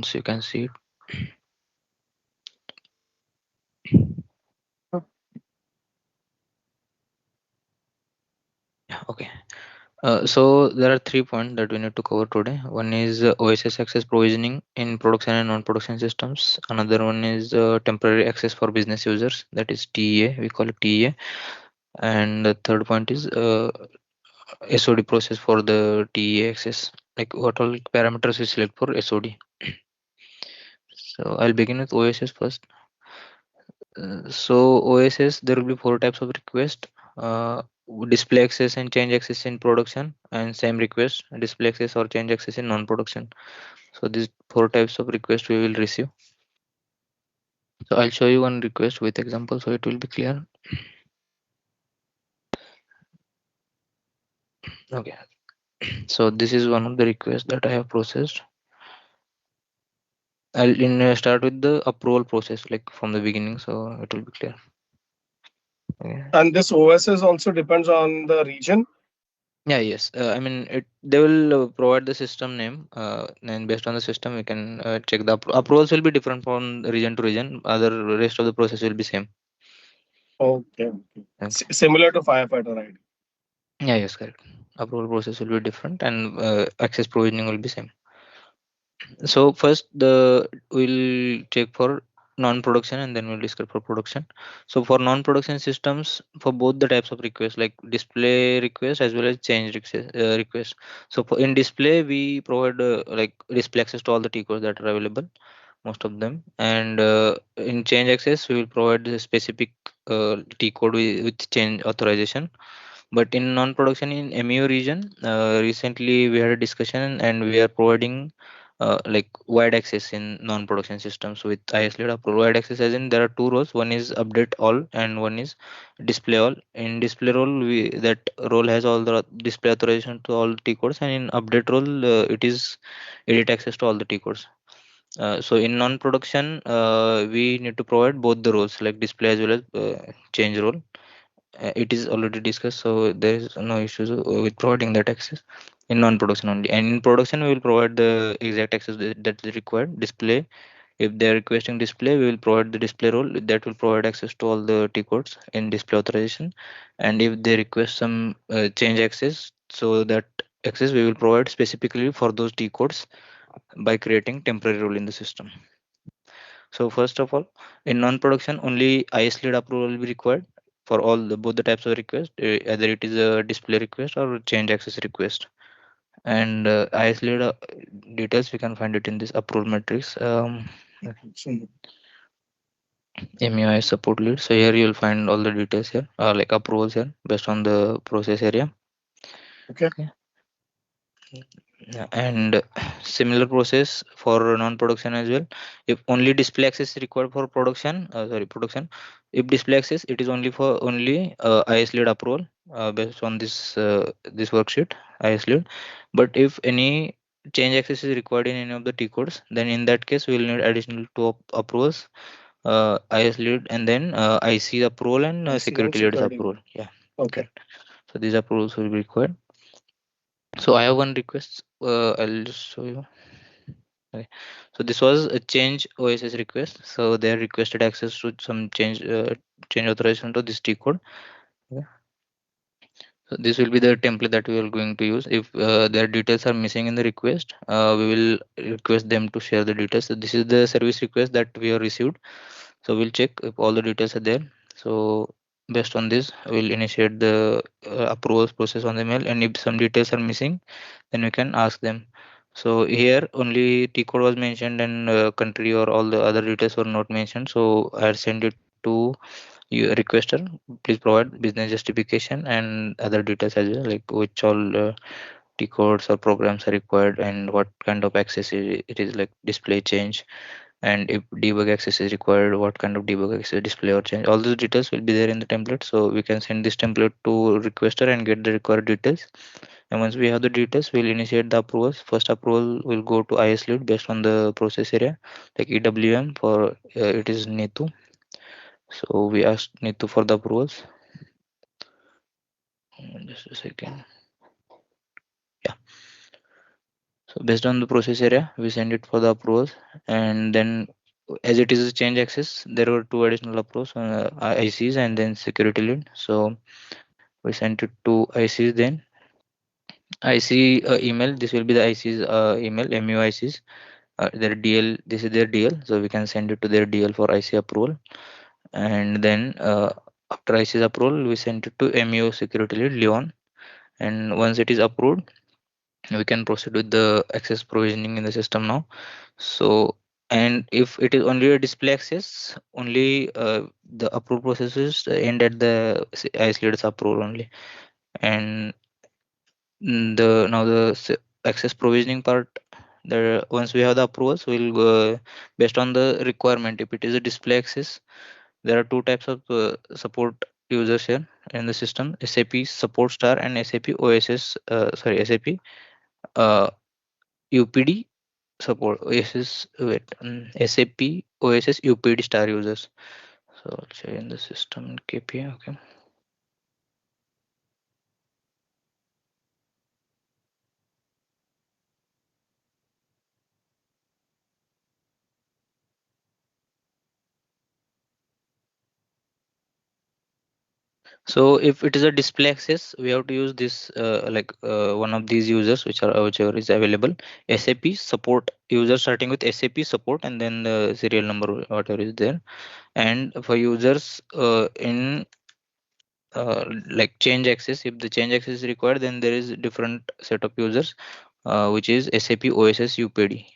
So you can see it. Yeah, okay. So there are 3 points that we need to cover today. One is OSS access provisioning in production and non-production systems. Another one is temporary access for business users, that is TEA. We call it TEA. And the third point is SOD process for the TEA access. Like what all parameters we select for SOD. So I'll begin with OSS first. So OSS, there will be four types of request. Uh, Display access and change access in production, and same request display access or change access in non-production. So these four types of request we will receive. So I'll show you one request with example so it will be clear. Okay. So this is one of the requests that I have processed. Start with the approval process like from the beginning so it will be clear. Okay. And this OSS also depends on the region. Yeah, yes. I mean, they will provide the system name, and based on the system, we can check the approvals will be different from region to region. Other rest of the process will be same. Okay. Okay. Okay. Similar to firefighter ID. Yeah, yes, correct. Approval process will be different, and access provisioning will be same. So first, we'll check for non-production, and then we'll discuss for production. So for non-production systems, for both the types of requests, like display request as well as change request. So in display, we provide like display access to all the T codes that are available, most of them, and in change access, we will provide the specific T code with change authorization. But in non-production in MEO region, recently we had a discussion and we are providing like wide access in non-production systems with IS lead approval. Wide access as in there are two roles. One is update all and one is display all. In display role, that role has all the display authorization to all T codes, and in update role, it is edit access to all the T codes. So in non-production, we need to provide both the roles like display as well as change role. It is already discussed, so there is no issues with providing that access in non-production only. And in production, we will provide the exact access that is required. Display, if they are requesting display, we will provide the display role that will provide access to all the T codes in display authorization. And if they request some change access, so that access we will provide specifically for those T codes by creating temporary role in the system. So first of all, in non-production, only IS lead approval will be required for all both the types of request, either it is a display request or change access request. And IS lead details we can find it in this approval matrix. MEI support lead. So here you will find all the details here, like approvals here based on the process area. Okay. Okay. Yeah, and similar process for non-production as well. If only display access is required for production, production. If display access, it is only for only IS lead approval based on this worksheet IS lead. But if any change access is required in any of the T codes, then in that case we will need additional two approvals, IS lead and then IC approval and I see. And security lead's security. approval. Yeah, Okay. correct. So these approvals will be required. So I have one request. I'll just show you. Okay. So this was a change OSS request. So they requested access to some change authorization to this T code. Okay. So this will be the template that we are going to use. If their details are missing in the request, we will request them to share the details. So this is the service request that we have received. So we'll check if all the details are there. So based on this, we'll initiate the approvals process on the mail. And if some details are missing, then we can ask them. So here only T code was mentioned and country or all the other details were not mentioned. So I send it to you requester. Please provide business justification and other details as well, like which all T codes or programs are required and what kind of access it is, like display change, and if debug access is required, what kind of debug access, display or change. All those details will be there in the template, so we can send this template to requester and get the required details. And once we have the details, we'll initiate the approvals. First approval will go to IS lead based on the process area, like EWM for it is Netu. So we asked Netu for the approvals. Just a second. Yeah. So based on the process area, we send it for the approvals, and then as it is a change access, there were two additional approvals, ICs and then security lead. So we sent it to ICs then. IC email. This will be the IC's email, MUICs. Their DL. This is their DL. So we can send it to their DL for IC approval, and then after IC's approval, we send it to MU security lead Leon, and once it is approved, we can proceed with the access provisioning in the system now. So, and if it is only a display access, only the approve processes end at the isolated approval only. And the now the access provisioning part, the once we have the approvals, we'll go based on the requirement. If it is a display access, there are two types of support users here in the system: SAP support star and SAP OSS. SAP uh, UPD support OSS. SAP OSS UPD star users. So I'll say in the system KPI. Okay. So if it is a display access, we have to use this one of these users whichever is available. SAP support user starting with SAP support and then the serial number whatever is there. And for users in like change access, if the change access is required, then there is different set of users which is SAP OSS UPD.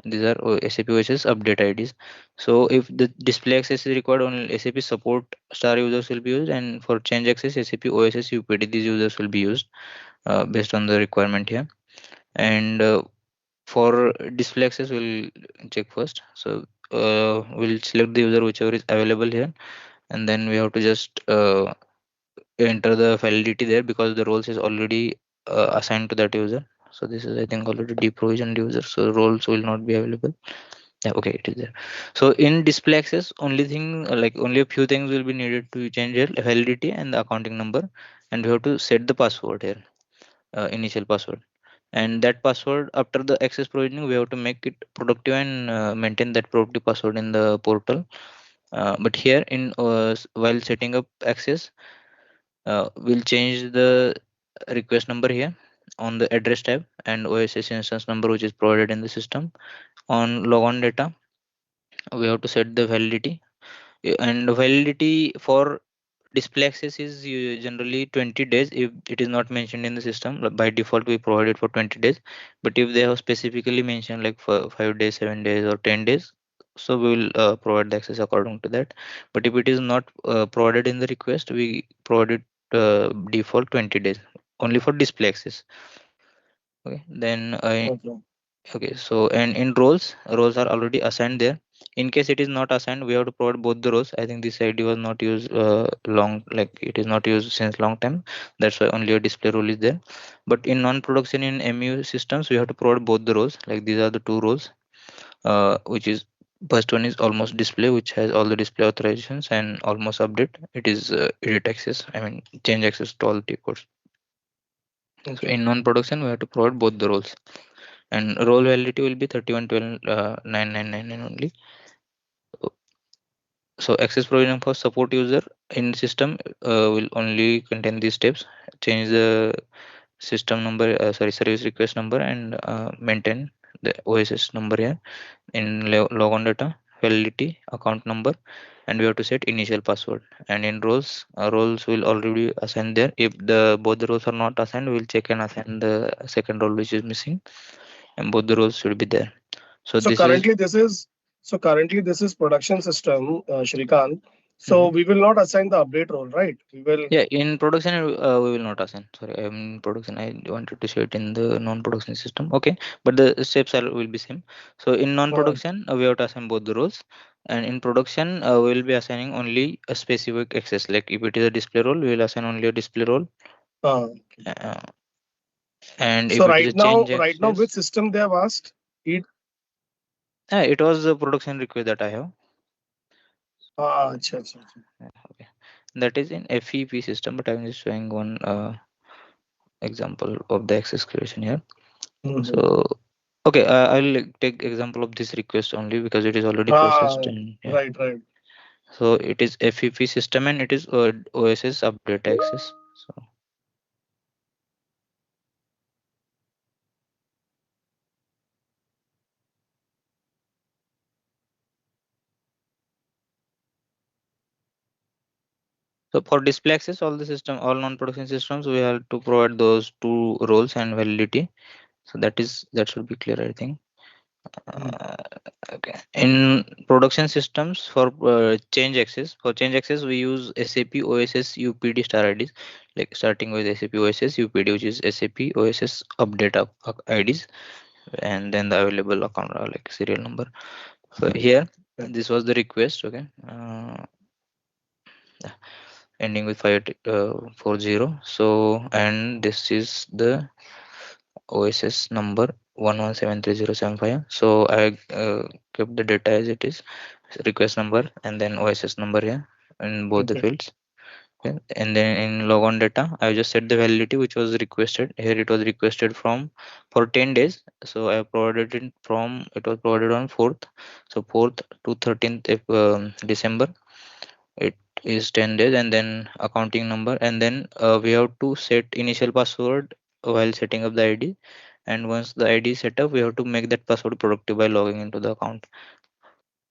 These are SAP OSS update IDs. So if the display access is required, only SAP support star users will be used, and for change access, SAP OSS UPD, these users will be used based on the requirement here. And for display access, we'll check first. So we'll select the user whichever is available here, and then we have to just enter the validity there because the roles is already assigned to that user. So this is I think already deprovisioned user, so roles will not be available. Yeah, okay, it is there. So in display access, only thing only a few things will be needed to change here: validity and the accounting number, and we have to set the password here, initial password. And that password after the access provisioning, we have to make it productive and maintain that productive password in the portal. But here in while setting up access, we'll change the request number here on the address tab and OSS instance number which is provided in the system. On logon data, we have to set the validity. And validity for display access is generally 20 days if it is not mentioned in the system. By default we provide it for 20 days, but if they have specifically mentioned like for 5 days, 7 days or 10 days, so we will provide the access according to that. But if it is not provided in the request, we provide it default 20 days only for display access. Okay, then Okay. okay, so and in roles are already assigned there. In case it is not assigned, we have to provide both the roles. I think this ID was not used it is not used since long time. That's why only a display role is there. But in non-production in MU systems, we have to provide both the roles. Like these are the two roles, which is first one is almost display, which has all the display authorizations, and almost update. It is edit access. I mean change access to all the codes. So Okay. in non-production, we have to provide both the roles, and role validity will be 3112 9999 only. So access provision for support user in system will only contain these steps: change the system number, service request number, and maintain the OSS number here in logon data, validity, account number, and we have to set initial password. And in roles, roles will already assign there. If the both the roles are not assigned, we'll check and assign the second role which is missing, and both the roles should be there. So So this is. currently this is currently this is production system, Shrikant. So Mhm. we will not assign the update role, right? We will. Yeah, in production we will not assign. Sorry, in production I wanted to show it in the non-production system. Okay, but the steps are will be same. So in Uh, non-production we have to assign both the roles, and in production we will be assigning only a specific access. Like if it is a display role, we will assign only a display role, okay. uh, and if So it is a change right now, which access, system they have asked? It. it was the production request that I have. Acha, acha, acha. Okay, that is in FEP system, but I'm just showing one example of the access creation here. Mhm. So okay, I'll like, take example of this request only because it is already Ah, processed, and yeah. right, right. So it is FEP system and it is OSS update access. So for display access, all the system, all non-production systems, we have to provide those two roles and validity. So that should be clear, I think. Mhm. Uh, okay. In production systems for change access, we use SAP OSS UPD star IDs, like starting with SAP OSS UPD, which is SAP OSS update IDs, and then the available account like serial number. So here, Okay. this was the request. Okay. Ending with 540. So, and this is the OSS number 11730755. So I kept the data as it is, request number and then OSS number here in both the Okay. fields. Okay. And then in logon data, I just set the validity which was requested. Here it was requested from for 10 days. So I provided it from it was provided on 4th. So 4th to 13th December, it is 10 days, and then accounting number, and then we have to set initial password while setting up the ID, and once the ID is set up, we have to make that password productive by logging into the account.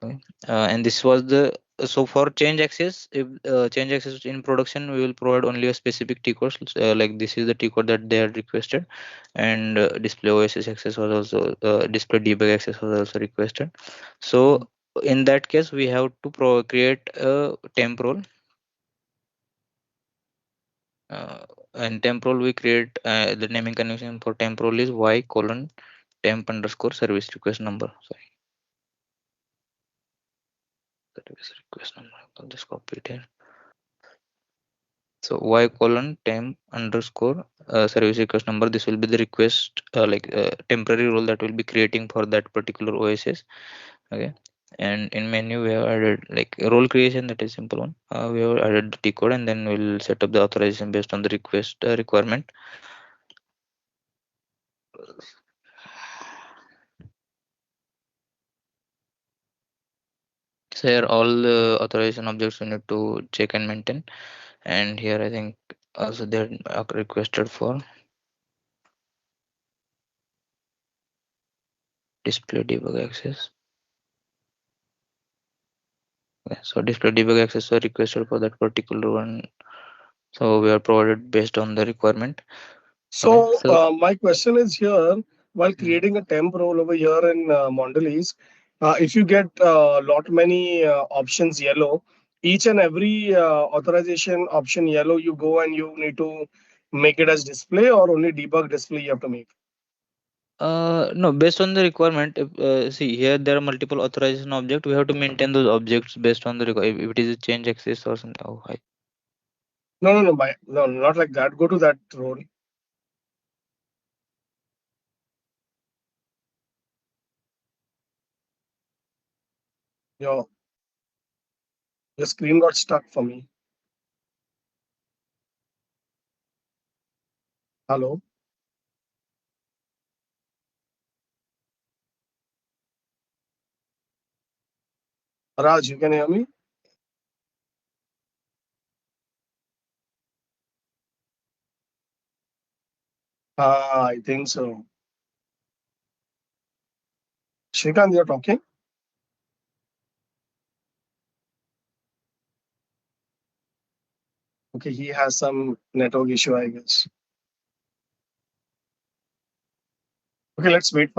Okay. And this was the so for change access, if change access in production, we will provide only a specific T code, like this is the T code that they had requested, and display OSS access was also display debug access was also requested. So Mhm. in that case, we have to create a temp role. Uh, and temporal we create the naming convention for temporal is y colon temp underscore service request number. Sorry, service request number. I'll just copy it here. So y colon temp underscore service request number. This will be the request temporary role that will be creating for that particular OSS. Okay. And in menu we have added like role creation, that is simple one. We have added the T code, and then we'll set up the authorization based on the request requirement. So here all the authorization objects we need to check and maintain. And here I think also they're requested for display debug access. Yeah, so display debug access are requested for that particular one. So we are provided based on the requirement. Okay. So So my question is here, while mm, creating a temp role over here in Mondelez, if you get lot many options yellow, each and every authorization option yellow, you go and you need to make it as display or only debug display you have to make. no, based on the requirement, if, see here there are multiple authorization object. We have to maintain those objects based on the if it is a change access or something. Oh, No, no, no, no, not like that. Go to that role. Your your screen got stuck for me. Hello, Raj, you can hear me? I think so. Shrikant, you're talking. Okay, he has some network issue, I guess. Okay, let's wait for